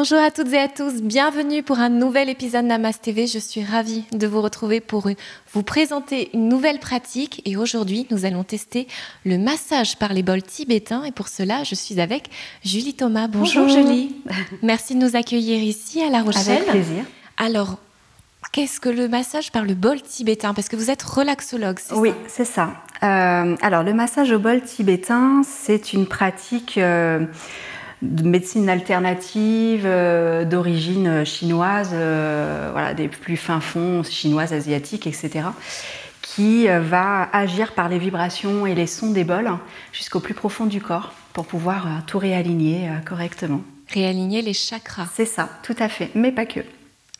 Bonjour à toutes et à tous, bienvenue pour un nouvel épisode Namaste TV. Je suis ravie de vous retrouver pour vous présenter une nouvelle pratique. Et aujourd'hui, nous allons tester le massage par les bols tibétains. Et pour cela, je suis avec Julie Thomas. Bonjour Julie. Merci de nous accueillir ici à La Rochelle. Avec plaisir. Alors, qu'est-ce que le massage par le bol tibétain? Parce que vous êtes relaxologue, c'est ça? Oui, c'est ça. Alors, le massage au bol tibétain, c'est une pratique de médecine alternative d'origine chinoise, voilà, des plus fins fonds chinoises, asiatiques, etc., qui va agir par les vibrations et les sons des bols jusqu'au plus profond du corps pour pouvoir tout réaligner correctement. Réaligner les chakras. C'est ça, tout à fait, mais pas que.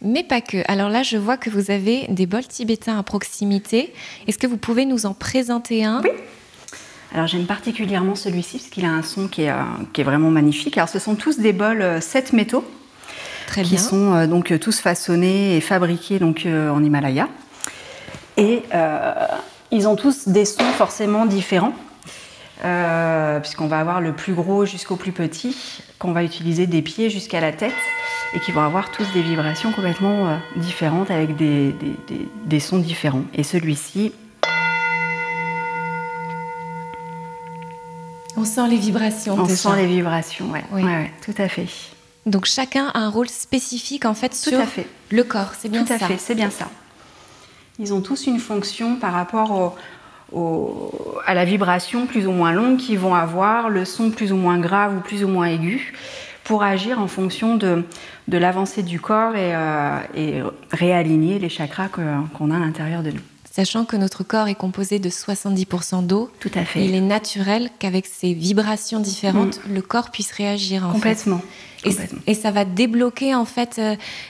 Mais pas que. Alors là, je vois que vous avez des bols tibétains à proximité. Est-ce que vous pouvez nous en présenter un? Oui. Alors j'aime particulièrement celui-ci parce qu'il a un son qui est vraiment magnifique. Alors ce sont tous des bols 7 métaux. Très bien. Qui sont donc tous façonnés et fabriqués donc, en Himalaya. Et ils ont tous des sons forcément différents. Puisqu'on va avoir le plus gros jusqu'au plus petit, qu'on va utiliser des pieds jusqu'à la tête, et qui vont avoir tous des vibrations complètement différentes avec des sons différents. Et celui-ci... On sent les vibrations. On sent les vibrations, ouais. Oui. Ouais, tout à fait. Donc chacun a un rôle spécifique en fait Tout sur à fait. le corps, c'est bien ça? Tout à fait, c'est bien ça. Ils ont tous une fonction par rapport à la vibration plus ou moins longue qu'ils vont avoir, le son plus ou moins grave ou plus ou moins aigu, pour agir en fonction de l'avancée du corps et réaligner les chakras qu'on a à l'intérieur de nous. Sachant que notre corps est composé de 70% d'eau, tout à fait. Il est naturel qu'avec ces vibrations différentes, le corps puisse réagir. Complètement. Et ça va débloquer en fait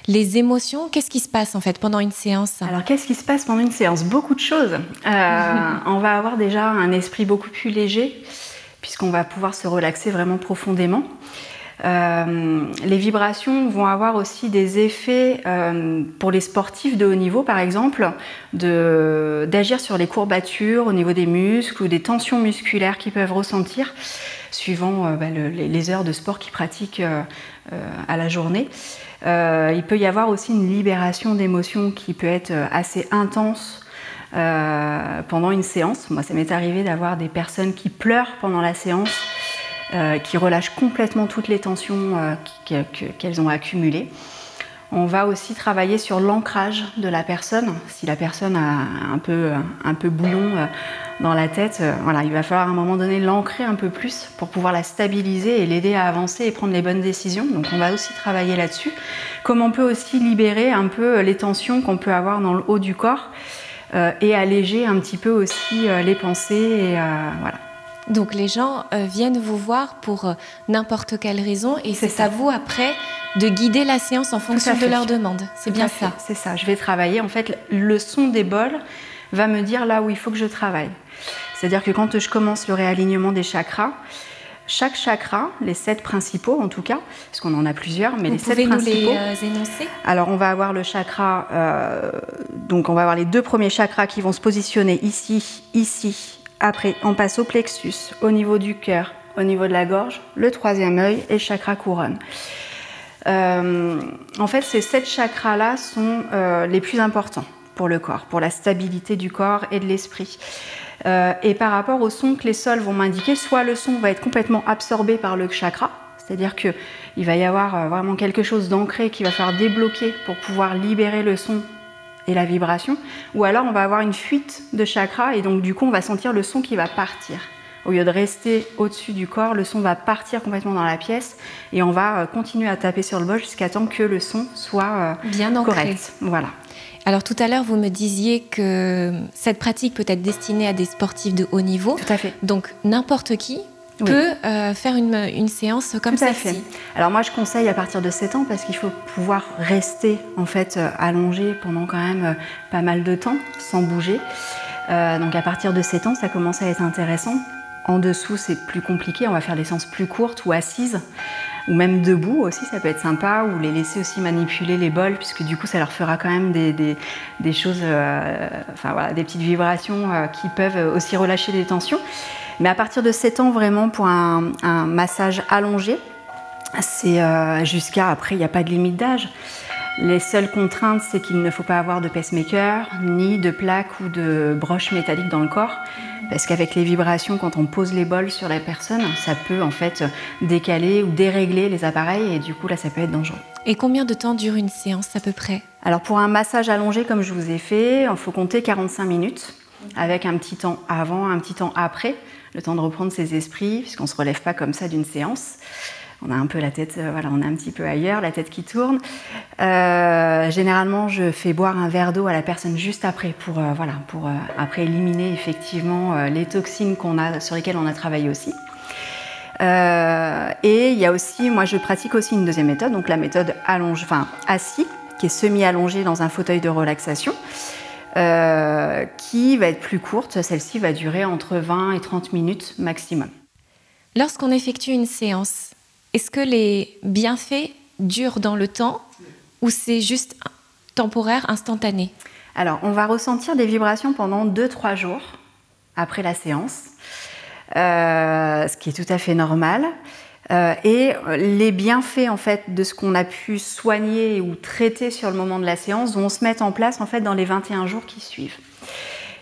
les émotions. Qu'est-ce qui se passe en fait pendant une séance? Alors qu'est-ce qui se passe pendant une séance? Beaucoup de choses. On va avoir déjà un esprit beaucoup plus léger puisqu'on va pouvoir se relaxer vraiment profondément. Les vibrations vont avoir aussi des effets pour les sportifs de haut niveau par exemple, d'agir sur les courbatures au niveau des muscles ou des tensions musculaires qu'ils peuvent ressentir suivant les heures de sport qu'ils pratiquent à la journée. Il peut y avoir aussi une libération d'émotions qui peut être assez intense pendant une séance. Moi, ça m'est arrivé d'avoir des personnes qui pleurent pendant la séance, qui relâchent complètement toutes les tensions qu'elles ont accumulées. On va aussi travailler sur l'ancrage de la personne. Si la personne a un peu bouillon dans la tête, voilà, il va falloir à un moment donné l'ancrer un peu plus pour pouvoir la stabiliser et l'aider à avancer et prendre les bonnes décisions. Donc on va aussi travailler là-dessus. Comme on peut aussi libérer un peu les tensions qu'on peut avoir dans le haut du corps et alléger un petit peu aussi les pensées et voilà. Donc les gens viennent vous voir pour n'importe quelle raison et c'est à vous après de guider la séance en fonction de leur demande. C'est bien ça? C'est ça, je vais travailler. En fait, le son des bols va me dire là où il faut que je travaille. C'est-à-dire que quand je commence le réalignement des chakras, chaque chakra, les 7 principaux en tout cas, parce qu'on en a plusieurs, mais les 7 principaux... Vous pouvez nous les énoncer? Alors on va avoir le chakra, donc on va avoir les 2 premiers chakras qui vont se positionner ici, ici. Après, on passe au plexus, au niveau du cœur, au niveau de la gorge, le 3e œil et le chakra couronne. En fait, ces 7 chakras-là sont les plus importants pour le corps, pour la stabilité du corps et de l'esprit. Et par rapport au son que les sols vont m'indiquer, soit le son va être complètement absorbé par le chakra, c'est-à-dire qu'il va y avoir vraiment quelque chose d'ancré qui va falloir débloquer pour pouvoir libérer le son et la vibration, ou alors on va avoir une fuite de chakra et donc du coup on va sentir le son qui va partir. Au lieu de rester au-dessus du corps, le son va partir complètement dans la pièce et on va continuer à taper sur le bol jusqu'à temps que le son soit bien correct. Voilà. Alors tout à l'heure, vous me disiez que cette pratique peut être destinée à des sportifs de haut niveau. Tout à fait. Donc n'importe qui peut faire une séance comme celle-ci. Alors moi je conseille à partir de 7 ans parce qu'il faut pouvoir rester en fait allongé pendant quand même pas mal de temps sans bouger. Donc à partir de 7 ans ça commence à être intéressant. En dessous c'est plus compliqué, on va faire des séances plus courtes ou assises ou même debout aussi, ça peut être sympa, ou les laisser aussi manipuler les bols puisque du coup ça leur fera quand même des choses, enfin voilà, des petites vibrations qui peuvent aussi relâcher des tensions. Mais à partir de 7 ans, vraiment, pour un massage allongé, C'est jusqu'à, après, il n'y a pas de limite d'âge. Les seules contraintes, c'est qu'il ne faut pas avoir de pacemaker, ni de plaques ou de broches métalliques dans le corps. Parce qu'avec les vibrations, quand on pose les bols sur la personne, ça peut en fait décaler ou dérégler les appareils et du coup là ça peut être dangereux. Et combien de temps dure une séance à peu près? Alors pour un massage allongé comme je vous ai fait, il faut compter 45 minutes avec un petit temps avant, un petit temps après, le temps de reprendre ses esprits puisqu'on ne se relève pas comme ça d'une séance. On a un peu la tête, voilà, on est un petit peu ailleurs, la tête qui tourne. Généralement, je fais boire un verre d'eau à la personne juste après pour après éliminer effectivement les toxines sur lesquelles on a travaillé aussi. Et il y a aussi, moi je pratique aussi une deuxième méthode, donc la méthode assis, qui est semi-allongée dans un fauteuil de relaxation, qui va être plus courte. Celle-ci va durer entre 20 et 30 minutes maximum. Lorsqu'on effectue une séance, est-ce que les bienfaits durent dans le temps ou c'est juste temporaire, instantané? Alors, on va ressentir des vibrations pendant 2-3 jours après la séance, ce qui est tout à fait normal. Et les bienfaits en fait, de ce qu'on a pu soigner ou traiter sur le moment de la séance vont se mettre en place en fait, dans les 21 jours qui suivent.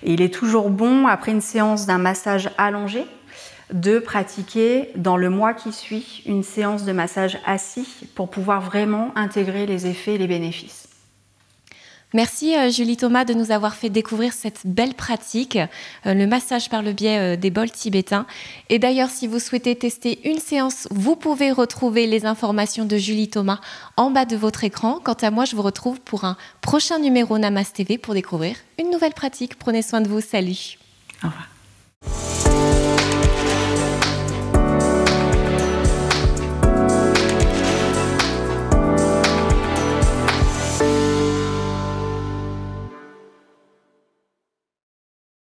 Et il est toujours bon, après une séance d'un massage allongé, de pratiquer dans le mois qui suit une séance de massage assis pour pouvoir vraiment intégrer les effets et les bénéfices. Merci Julie Thomas de nous avoir fait découvrir cette belle pratique, le massage par le biais des bols tibétains. Et d'ailleurs, si vous souhaitez tester une séance, vous pouvez retrouver les informations de Julie Thomas en bas de votre écran. Quant à moi, je vous retrouve pour un prochain numéro Namas TV pour découvrir une nouvelle pratique. Prenez soin de vous, salut. Au revoir.